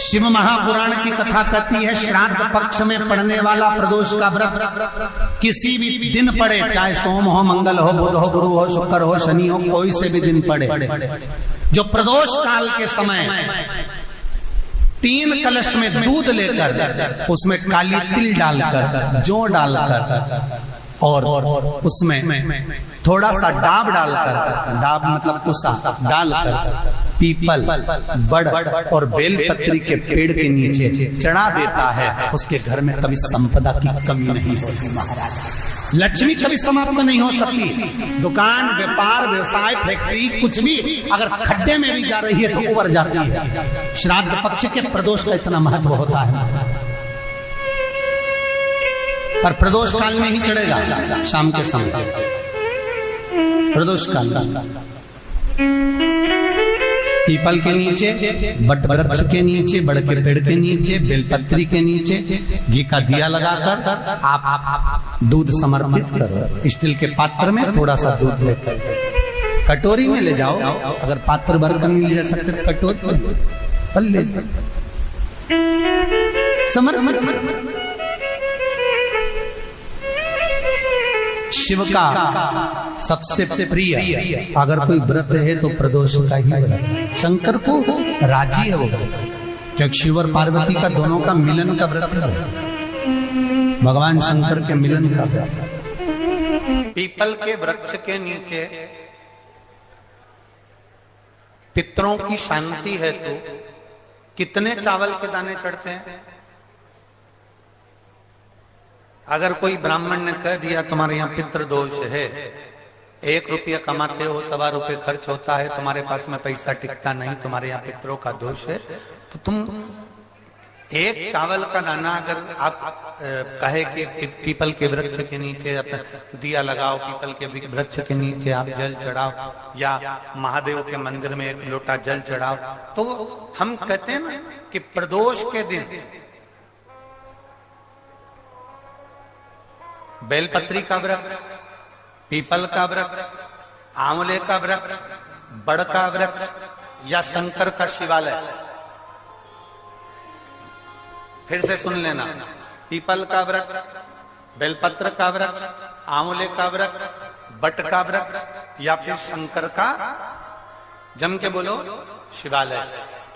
शिव महापुराण की कथा कहती है, श्राद्ध पक्ष में पड़ने वाला प्रदोष का व्रत किसी भी दिन पड़े, चाहे सोम हो, मंगल हो, बुध हो, गुरु हो, शुक्र हो, शनि हो, कोई से भी दिन पड़े, जो प्रदोष काल के समय 3 कलश में दूध लेकर उसमें काली तिल डालकर, जौ डालकर और उसमें थोड़ा सा डाब डालकर, डाब मतलब कुसा डालकर पीपल, बड़ और बेलपत्री के पेड़ के नीचे चढ़ा देता है, उसके घर में कभी संपदा की कमी नहीं होती महाराज। लक्ष्मी कभी समाप्त नहीं हो सकती। दुकान, व्यापार, व्यवसाय, फैक्ट्री कुछ भी अगर खड्डे में भी जा रही है तो उबर जाती है। श्राद्ध पक्ष के प्रदोष का इतना महत्व होता है, पर प्रदोष काल में ही चढ़ेगा, शाम के समय प्रदोष काल पीपल के नीचे, बट वृक्ष के नीचे, बड़ के पेड़ के नीचे, बेलपत्री के नीचे घी का दिया लगाकर आप दूध समर्पित करो। स्टील के पात्र में थोड़ा सा दूध लेकर कटोरी में ले जाओ, अगर पात्र भरकर नहीं ले जा सकते तो कटोरी पर ले जाओ, समर्पित। शिव का सबसे प्रिय अगर कोई व्रत है तो प्रदोष का ही व्रत। शंकर को राजी है वो व्रत, क्योंकि शिव और पार्वती का दोनों का मिलन का व्रत है, भगवान शंकर के मिलन का व्रत। पीपल के वृक्ष के नीचे पितरों की शांति है तो कितने चावल के दाने चढ़ते हैं? अगर कोई ब्राह्मण ने कह दिया तुम्हारे यहाँ पितृ दोष है, 1 रुपया कमाते हो, 1.25 रुपये खर्च होता है, तुम्हारे पास में पैसा टिकता नहीं, तुम्हारे यहाँ पितरों का दोष है, तो तुम 1 चावल का दाना अगर आप कहे कि पीपल के वृक्ष के नीचे दिया लगाओ, पीपल के वृक्ष के नीचे आप जल चढ़ाओ, या महादेव के मंदिर में 1 लोटा जल चढ़ाओ, तो हम कहते हैं ना कि प्रदोष के दिन बेलपत्री का वृक्ष, पीपल का वृक्ष, आंवले का वृक्ष, बड़ का वृक्ष या शंकर का शिवालय। फिर से सुन लेना, पीपल का वृक्ष, बेलपत्र का वृक्ष, आंवले का वृक्ष, बट का वृक्ष या फिर शंकर का, जम के बोलो, शिवालय।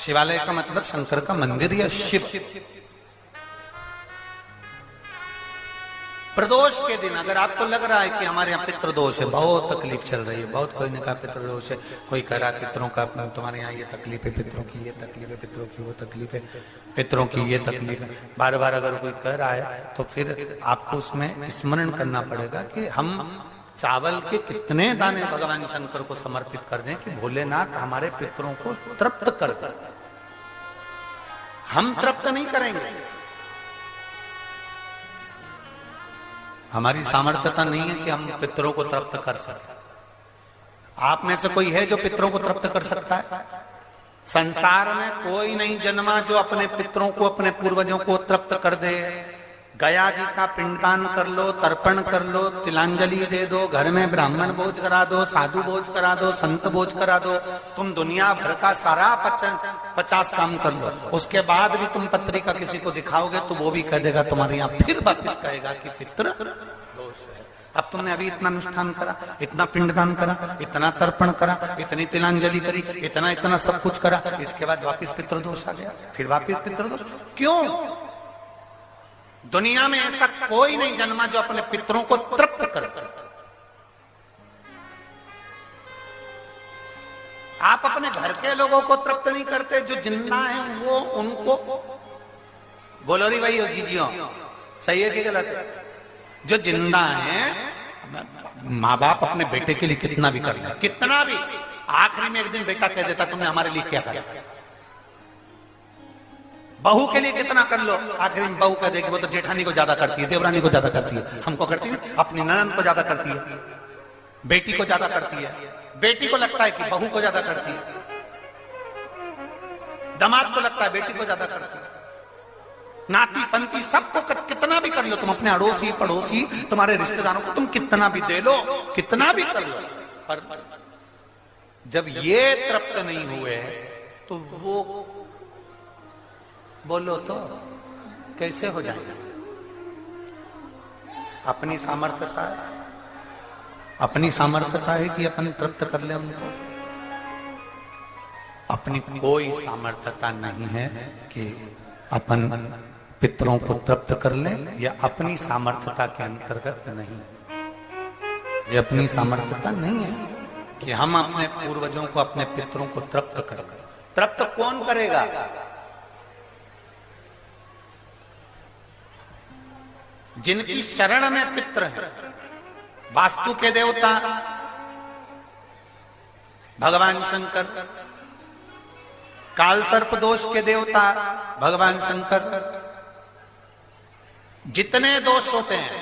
शिवालय का मतलब शंकर का मंदिर या शिव। प्रदोष के दिन अगर आपको लग रहा है कि हमारे यहाँ पितृदोष है, बहुत तकलीफ चल रही है, बहुत कोई ने कहा पितृदोष है, कोई कह रहा पितरों का, तुम्हारे यहाँ ये तकलीफ है, पितरों की ये तकलीफ है, पितरों की वो तकलीफ है, पितरों की ये तकलीफ है, बार बार अगर कोई कह रहा है तो फिर आपको उसमें स्मरण करना पड़ेगा कि हम चावल के कितने दाने भगवान शंकर को समर्पित कर दें कि भोलेनाथ हमारे पितरों को तृप्त कर दें। हम तृप्त नहीं करेंगे, हमारी सामर्थ्यता नहीं है कि हम पितरों को तृप्त कर सकते। आप में से कोई है जो पितरों को तृप्त कर सकता है? संसार में कोई नहीं जन्मा जो अपने पितरों को, अपने पूर्वजों को तृप्त कर दे। गया जी का पिंडदान कर लो, तर्पण कर लो, तिलांजलि दे दो, घर में ब्राह्मण भोज करा दो, साधु भोज करा दो, संत भोज करा दो, तुम दुनिया भर का सारा 50 काम कर लो, उसके बाद भी तुम पत्रिका किसी को दिखाओगे तो वो भी कह देगा तुम्हारे यहाँ, फिर वापिस कहेगा कि पितृ दोष है। अब तुमने अभी इतना अनुष्ठान करा, इतना पिंडदान करा, इतना तर्पण करा, इतनी तिलांजलि करी, इतना सब कुछ करा, इसके बाद वापिस पितृदोष आ गया, फिर वापिस पितृदोष। क्यों? दुनिया में ऐसा कोई नहीं जन्मा जो अपने पितरों को तृप्त कर। आप अपने घर के लोगों को तृप्त नहीं करते, जो जिंदा है वो उनको बोलो री भाई, जीजियो सही है कि गलत है? जो जिंदा है, माँ बाप अपने बेटे के लिए कितना भी कर ले, कितना भी, आखिरी में एक दिन बेटा कह देता तुमने हमारे लिए क्या करा। बहू के लिए कितना कर लो, आखिर में बहू कह देगी वो तो जेठानी को ज्यादा करती है, देवरानी को ज्यादा करती है, हमको करती है, अपनी ननद को ज्यादा करती है, बेटी को ज्यादा करती है, बेटी को लगता है कि बहू को ज्यादा करती है, दामाद को लगता है बेटी को ज्यादा करती है, नाती पंती सबको कितना भी कर लो तुम, अपने अड़ोसी पड़ोसी तुम्हारे रिश्तेदारों को तुम कितना भी दे लो, कितना भी कर लो, पर जब ये तृप्त नहीं हुए तो वो बोलो तो कैसे हो जाएगा? अपनी सामर्थ्यता है, अपनी सामर्थ्यता है कि अपन तृप्त कर ले उनको? अपनी कोई सामर्थ्यता नहीं है कि अपन पितरों को तृप्त कर ले, या अपनी सामर्थ्यता के अंतर्गत नहीं, ये अपनी सामर्थ्यता नहीं है कि हम अपने पूर्वजों को, अपने पितरों को तृप्त कर। तृप्त कौन करेगा? जिनकी शरण में पित्र है। वास्तु के देवता भगवान शंकर, काल सर्प दोष के देवता भगवान शंकर, जितने दोष होते हैं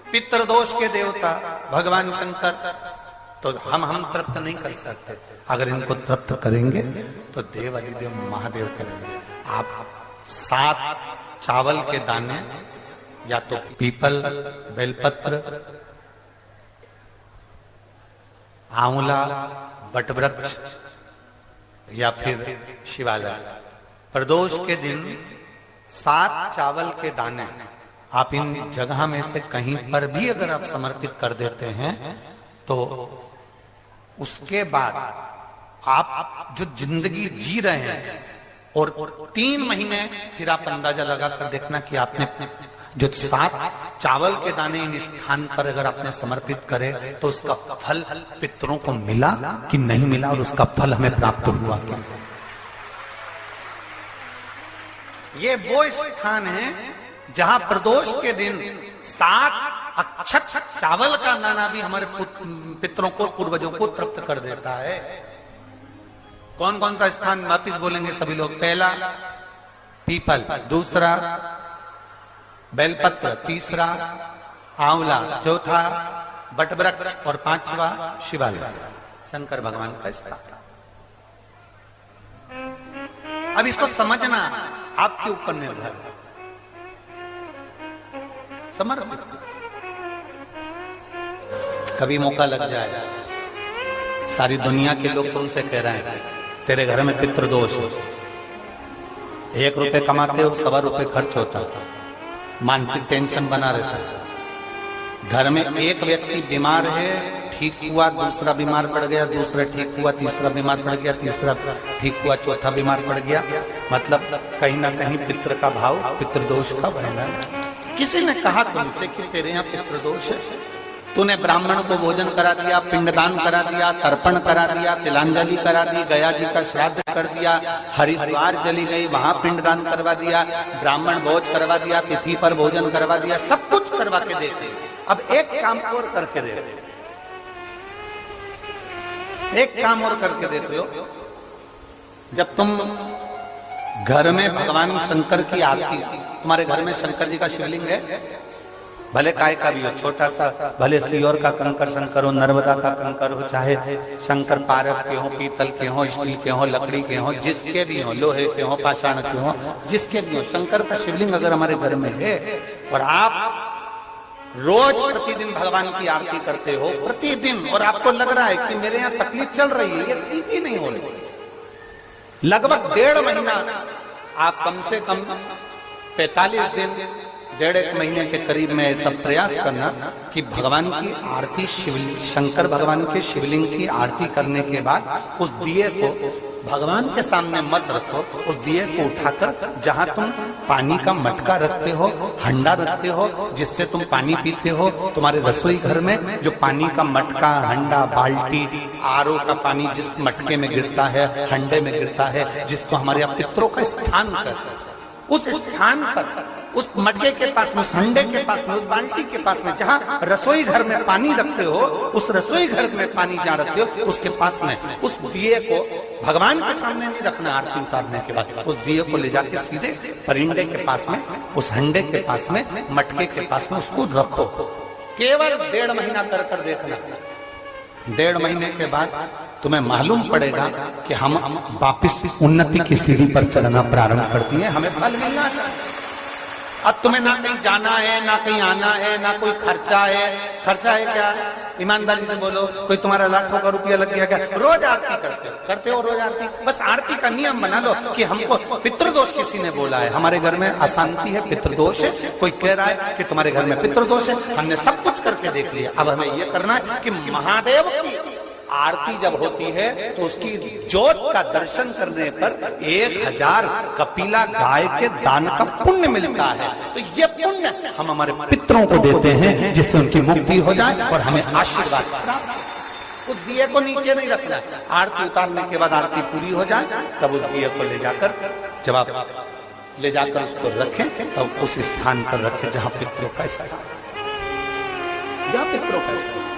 पितृ दोष के देवता भगवान शंकर, तो हम तृप्त नहीं कर सकते। अगर इनको तृप्त करेंगे तो देव अधिदेव महादेव करेंगे। आप 7 चावल के दाने, या तो पीपल, बेलपत्र, आंवला, वटवृक्ष, या फिर शिवालय, प्रदोष के दिन 7 चावल के दाने आप इन जगह में से कहीं पर भी अगर आप समर्पित कर देते हैं, तो उसके बाद आप जो जिंदगी जी रहे हैं, और 3 महीने फिर आप अंदाजा लगा कर देखना कि आपने जो 7 चावल के दाने इन स्थान पर अगर आपने समर्पित करे, तो उसका फल पितरों को मिला कि नहीं मिला, और उसका फल हमें प्राप्त हुआ क्या? ये वो स्थान है जहां प्रदोष के दिन 7 अक्षत चावल का दाना भी हमारे पितरों को, पूर्वजों को तृप्त कर देता है। कौन कौन सा स्थान वापिस बोलेंगे सभी लोग? पहला पीपल, दूसरा बेलपत्र, तीसरा आंवला, चौथा वटवृक्ष, और 5वां शिवालय, शंकर भगवान का स्थान। अब इसको समझना आपके ऊपर निर्भर है। समर्पित कभी मौका लग जाए, सारी दुनिया के लोग तुमसे कह रहे हैं तेरे घर में पितृदोष हो, 1 रुपए कमाते हो, 1.25 रुपए खर्च होता है, मानसिक टेंशन बना रहता है। घर में एक व्यक्ति बीमार है, ठीक हुआ, दूसरा बीमार पड़ गया, दूसरा ठीक हुआ, तीसरा बीमार पड़ गया, तीसरा ठीक हुआ, चौथा बीमार पड़ गया। मतलब कहीं ना कहीं पितृ का भाव, पितृदोष का वर्णन। किसी ने कहा तुमसे कि तेरे यहाँ पितृदोष है, तूने ब्राह्मण को भोजन करा दिया, पिंडदान करा दिया, तर्पण करा दिया, तिलांजलि करा दी, गया जी का श्राद्ध कर दिया, हरिद्वार चली गई, वहां पिंडदान करवा दिया, ब्राह्मण भोज करवा दिया, तिथि पर भोजन करवा दिया, सब कुछ करवा के देते। अब एक काम और करके देते, एक काम और करके देते हो। जब तुम घर में भगवान शंकर की आरती, तुम्हारे घर में शंकर जी का शिवलिंग है, भले काय का भी हो, छोटा सा, भले सियोर का कंकर शंकर हो, नर्मदा का कंकर हो, चाहे शंकर पारक के हो, पीतल के हो, स्टील के हो, लकड़ी के हो, जिसके भी हो, लोहे के हो, पाषाण के हो, जिसके भी हो, शंकर का शिवलिंग अगर हमारे घर में है, और आप रोज प्रतिदिन भगवान की आरती करते हो, प्रतिदिन, और आपको लग रहा है कि मेरे यहाँ तकलीफ चल रही है, ये ठीक ही नहीं हो रही, लगभग 1.5 महीना आप कम से कम 45 दिन, 1.5 महीने के करीब में ऐसा प्रयास करना कि भगवान की आरती, शंकर भगवान के शिवलिंग की आरती करने के बाद उस दिए को भगवान के सामने मत रखो, उस दिए को उठाकर जहां तुम पानी का मटका रखते हो, हंडा रखते हो, जिससे तुम पानी पीते हो, तुम्हारे रसोई घर में जो पानी का मटका, हंडा, बाल्टी, आरओ का पानी जिस मटके में गिरता है, हंडे में गिरता है, जिसको हमारे यहाँ पितरों का स्थान कहते हैं, उस स्थान पर, उस मटके के पास में, उस हंडे के पास में, उस बाल्टी के पास में, जहाँ रसोई घर में पानी रखते हो, उस रसोई घर में पानी जहाँ रखते हो, उसके पास में उस दिए को भगवान के सामने नहीं रखना। आरती उतारने के बाद उस दिए को ले जाके सीधे परिंडे के पास में, उस हंडे के पास में, मटके के पास में उसको रखो। केवल 1.5 महीना कर देखना। 1.5 महीने के बाद तुम्हें मालूम पड़ेगा कि हम वापिस उन्नति की सीढ़ी पर चढ़ना प्रारंभ करती है, हमें फल मिलना चाहिए। अब तुम्हें ना कहीं जाना है, ना कहीं आना है, ना कोई खर्चा है। खर्चा है क्या? ईमानदारी से बोलो, कोई तुम्हारा लाखों का रुपया लग गया क्या? रोज आरती करते हो रोज आरती। बस आरती का नियम बना लो कि हमको पितृदोष किसी ने बोला है, हमारे घर में अशांति है, पितृदोष है, कोई कह रहा है कि तुम्हारे घर में पितृदोष है। हमने सब कुछ करके देख लिया, अब हमें ये करना है कि महादेव की आरती जब होती है तो उसकी ज्योत का दर्शन करने पर 1000 कपिला गाय के दान का पुण्य मिलता है। तो ये पुण्य हम हमारे पितरों को देते हैं, जिससे उनकी मुक्ति हो जाए और हमें आशीर्वाद प्राप्त। उस दिए को नीचे नहीं रखना, आरती उतारने के बाद आरती पूरी हो जाए तब उस दिए को ले जाकर, जब आप ले जाकर उसको रखें तब उस स्थान पर रखें जहां पितरों का स्थान, जहां पितरों का स्थान।